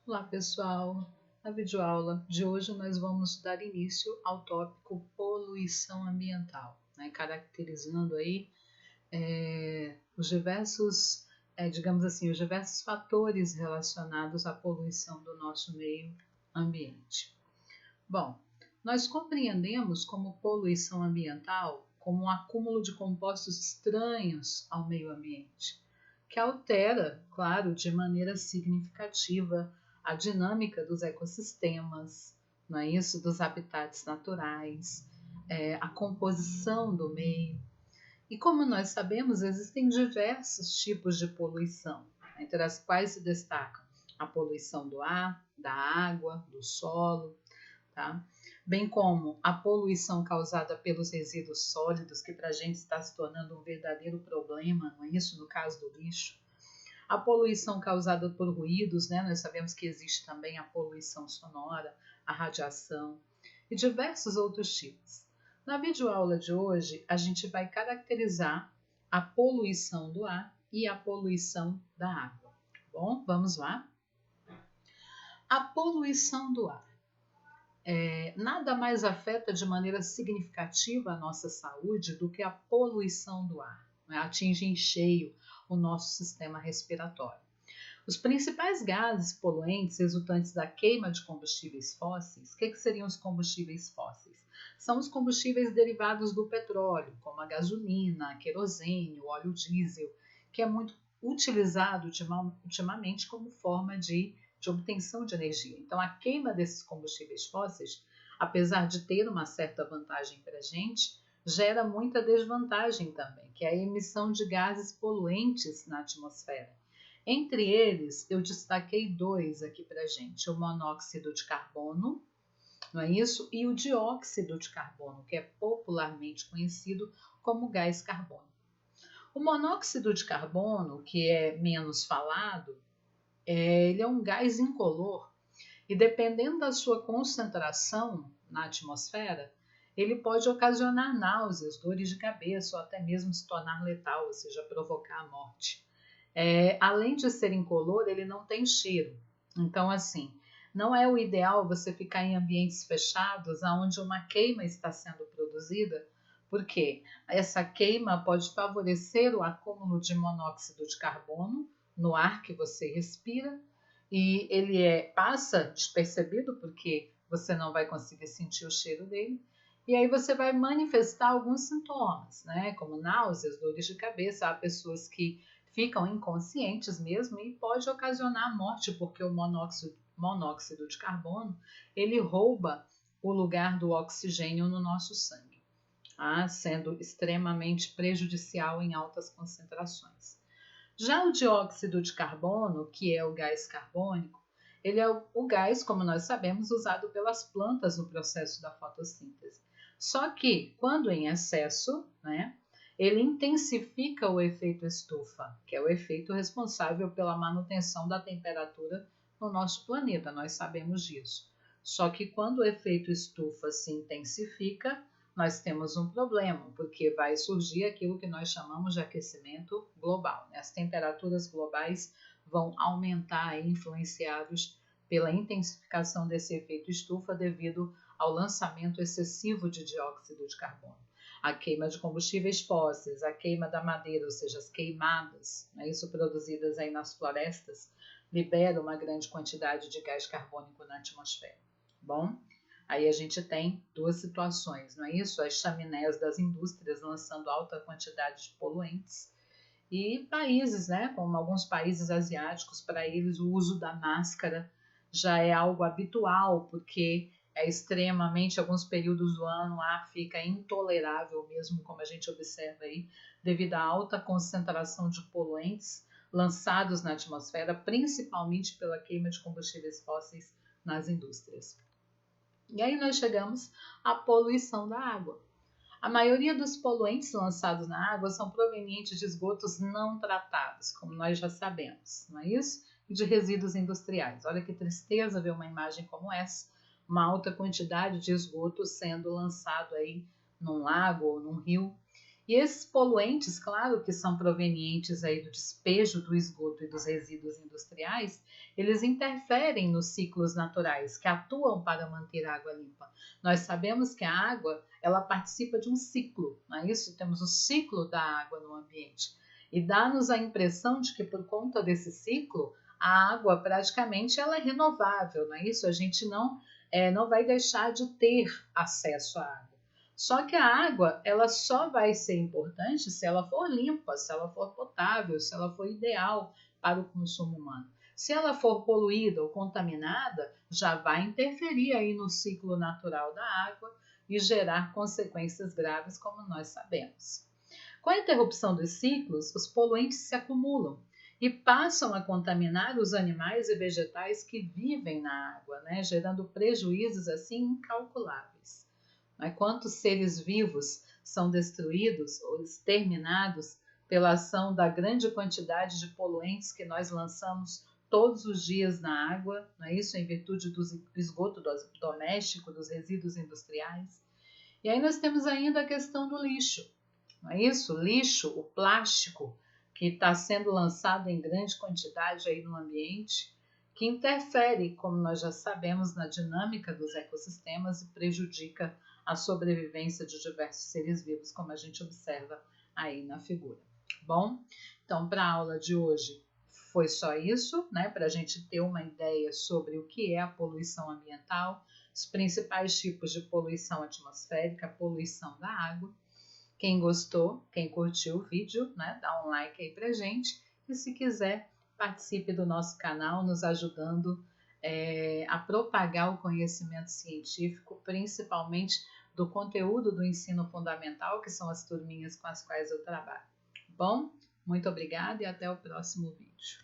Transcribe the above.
Olá pessoal, na videoaula de hoje nós vamos dar início ao tópico poluição ambiental, né, caracterizando aí os diversos, digamos assim, os diversos fatores relacionados à poluição do nosso meio ambiente. Bom, nós compreendemos como poluição ambiental como um acúmulo de compostos estranhos ao meio ambiente, que altera, claro, de maneira significativa a dinâmica dos ecossistemas, não é isso? Dos habitats naturais, a composição do meio. E como nós sabemos, existem diversos tipos de poluição, entre as quais se destacam a poluição do ar, da água, do solo, tá? Bem como a poluição causada pelos resíduos sólidos, que para a gente está se tornando um verdadeiro problema, não é isso? No caso do lixo. A poluição causada por ruídos, né? Nós sabemos que existe também a poluição sonora, a radiação e diversos outros tipos. Na videoaula de hoje, a gente vai caracterizar a poluição do ar e a poluição da água. Tá bom, vamos lá? A poluição do ar. Nada mais afeta de maneira significativa a nossa saúde do que a poluição do ar. Né? Atinge em cheio o nosso sistema respiratório. Os principais gases poluentes resultantes da queima de combustíveis fósseis, o que seriam os combustíveis fósseis? São os combustíveis derivados do petróleo, como a gasolina, a querosene, o óleo diesel, que é muito utilizado ultimamente como forma de obtenção de energia. Então, a queima desses combustíveis fósseis, apesar de ter uma certa vantagem para a gente, gera muita desvantagem também, que é a emissão de gases poluentes na atmosfera. Entre eles, eu destaquei dois aqui para a gente, o monóxido de carbono, não é isso? E o dióxido de carbono, que é popularmente conhecido como gás carbônico. O monóxido de carbono, que é menos falado, ele é um gás incolor e dependendo da sua concentração na atmosfera, ele pode ocasionar náuseas, dores de cabeça ou até mesmo se tornar letal, ou seja, provocar a morte. Além de ser incolor, ele não tem cheiro. Então, assim, não é o ideal você ficar em ambientes fechados onde uma queima está sendo produzida, porque essa queima pode favorecer o acúmulo de monóxido de carbono no ar que você respira e ele passa despercebido porque você não vai conseguir sentir o cheiro dele. E aí você vai manifestar alguns sintomas, né? Como náuseas, dores de cabeça. Há pessoas que ficam inconscientes mesmo e pode ocasionar a morte, porque o monóxido de carbono ele rouba o lugar do oxigênio no nosso sangue, sendo extremamente prejudicial em altas concentrações. Já o dióxido de carbono, que é o gás carbônico, ele é o gás, como nós sabemos, usado pelas plantas no processo da fotossíntese. Só que, quando em excesso, né, ele intensifica o efeito estufa, que é o efeito responsável pela manutenção da temperatura no nosso planeta, nós sabemos disso. Só que quando o efeito estufa se intensifica, nós temos um problema, porque vai surgir aquilo que nós chamamos de aquecimento global. Né? As temperaturas globais vão aumentar e influenciados pela intensificação desse efeito estufa devido ao lançamento excessivo de dióxido de carbono. A queima de combustíveis fósseis, a queima da madeira, ou seja, as queimadas, né, isso produzidas aí nas florestas, libera uma grande quantidade de gás carbônico na atmosfera. Bom, aí a gente tem duas situações, não é isso? As chaminés das indústrias lançando alta quantidade de poluentes e países, né, como alguns países asiáticos, para eles o uso da máscara já é algo habitual, porque é extremamente, alguns períodos do ano, o ar fica intolerável mesmo, como a gente observa aí, devido à alta concentração de poluentes lançados na atmosfera, principalmente pela queima de combustíveis fósseis nas indústrias. E aí nós chegamos à poluição da água. A maioria dos poluentes lançados na água são provenientes de esgotos não tratados, como nós já sabemos, não é isso? E de resíduos industriais. Olha que tristeza ver uma imagem como essa, uma alta quantidade de esgoto sendo lançado aí num lago ou num rio. E esses poluentes, claro que são provenientes aí do despejo do esgoto e dos resíduos industriais, eles interferem nos ciclos naturais que atuam para manter a água limpa. Nós sabemos que a água, ela participa de um ciclo, não é isso? Temos o ciclo da água no ambiente. E dá-nos a impressão de que por conta desse ciclo, a água praticamente ela é renovável, não é isso? A gente não vai deixar de ter acesso à água. Só que a água, ela só vai ser importante se ela for limpa, se ela for potável, se ela for ideal para o consumo humano. Se ela for poluída ou contaminada, já vai interferir aí no ciclo natural da água e gerar consequências graves, como nós sabemos. Com a interrupção dos ciclos, os poluentes se acumulam e passam a contaminar os animais e vegetais que vivem na água, né, gerando prejuízos assim incalculáveis. Quantos seres vivos são destruídos ou exterminados pela ação da grande quantidade de poluentes que nós lançamos todos os dias na água, não é isso? Em virtude do esgoto doméstico, dos resíduos industriais. E aí nós temos ainda a questão do lixo, não é isso? O lixo, o plástico, que está sendo lançado em grande quantidade aí no ambiente, que interfere, como nós já sabemos, na dinâmica dos ecossistemas e prejudica a sobrevivência de diversos seres vivos, como a gente observa aí na figura. Bom, então para a aula de hoje foi só isso, né? Para a gente ter uma ideia sobre o que é a poluição ambiental, os principais tipos de poluição atmosférica, a poluição da água. Quem gostou, quem curtiu o vídeo, né, dá um like aí pra gente. E se quiser, participe do nosso canal, nos ajudando a propagar o conhecimento científico, principalmente do conteúdo do ensino fundamental, que são as turminhas com as quais eu trabalho. Bom, muito obrigada e até o próximo vídeo.